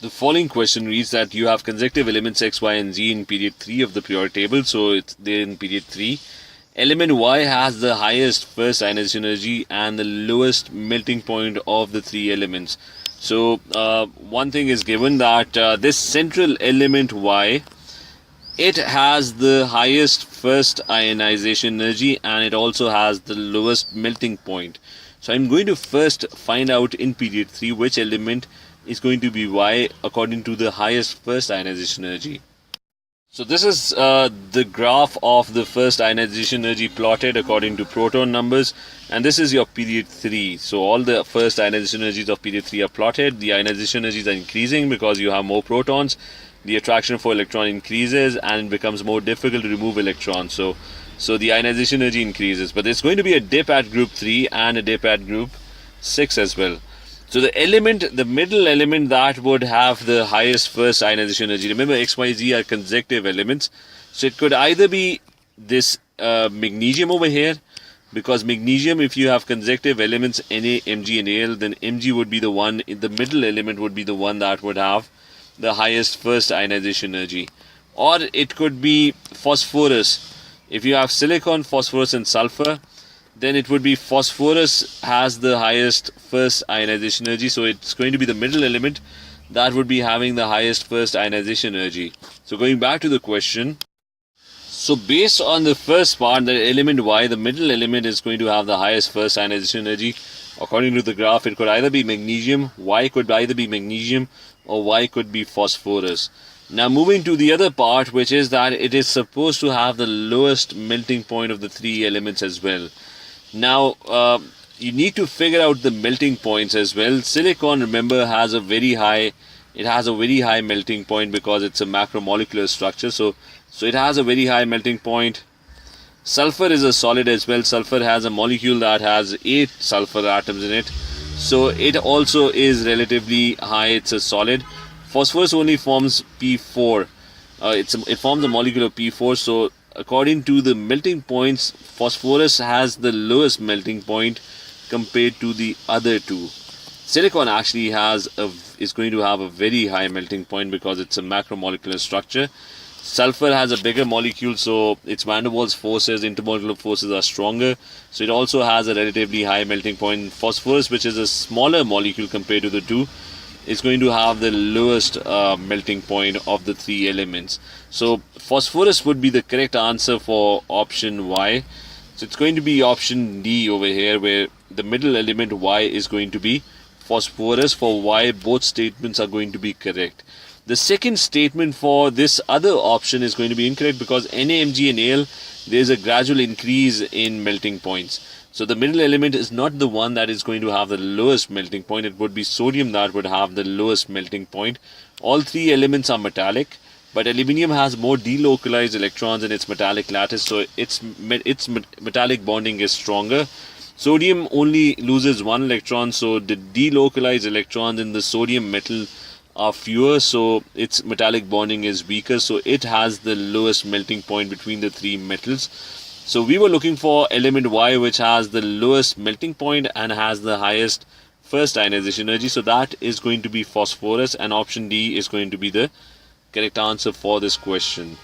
The following question reads that you have consecutive elements X, Y, and Z in period 3 of the periodic table. So it's there in period 3. Element Y has the highest first ionization energy and the lowest melting point of the three elements. So one thing is given that this central element Y, it has the highest first ionization energy and it also has the lowest melting point. So I'm going to first find out in period 3 which element is going to be Y according to the highest first ionization energy. So this is the graph of the first ionization energy plotted according to proton numbers, and this is your period 3. So all the first ionization energies of period 3 are plotted. The ionization energies are increasing because you have more protons. The attraction for electron increases and it becomes more difficult to remove electrons. So the ionization energy increases, but there's going to be a dip at group 3 and a dip at group 6 as well. So the middle element that would have the highest first ionization energy, remember X, Y, Z are consecutive elements. So it could either be this magnesium over here, because magnesium, if you have consecutive elements Na, Mg and Al, then Mg would be the one, the middle element would be the one that would have the highest first ionization energy. Or it could be phosphorus. If you have silicon, phosphorus and sulfur, then it would be phosphorus has the highest first ionization energy. So it's going to be the middle element that would be having the highest first ionization energy. So going back to the question, so based on the first part, the element Y, the middle element is going to have the highest first ionization energy. According to the graph, it could either be magnesium, Y could either be magnesium, or Y could be phosphorus. Now moving to the other part, which is that it is supposed to have the lowest melting point of the three elements as well. Now you need to figure out the melting points as well. Silicon, remember, has a very high melting point because it's a macromolecular structure. So it has a very high melting point. Sulfur is a solid as well. Sulfur has a molecule that has 8 sulfur atoms in it. So it also is relatively high. It's a solid. Phosphorus only forms P4. It forms a molecule of P4. So according to the melting points, phosphorus has the lowest melting point compared to the other two. Silicon actually is going to have a very high melting point because it's a macromolecular structure. Sulfur has a bigger molecule, so its van der Waals forces, intermolecular forces are stronger. So it also has a relatively high melting point. Phosphorus, which is a smaller molecule compared to the two, is going to have the lowest melting point of the three elements. So phosphorus would be the correct answer for option Y. So it's going to be option D over here, where the middle element Y is going to be phosphorus. For Y, both statements are going to be correct. The second statement for this other option is going to be incorrect because Na, Mg and Al, there is a gradual increase in melting points. So the middle element is not the one that is going to have the lowest melting point. It would be sodium that would have the lowest melting point. All three elements are metallic, but aluminium has more delocalized electrons in its metallic lattice, so its metallic bonding is stronger. Sodium only loses one electron, so the delocalized electrons in the sodium metal are fewer, so its metallic bonding is weaker, so it has the lowest melting point between the three metals. So we were looking for element Y, which has the lowest melting point and has the highest first ionization energy. So that is going to be phosphorus, and option D is going to be the correct answer for this question.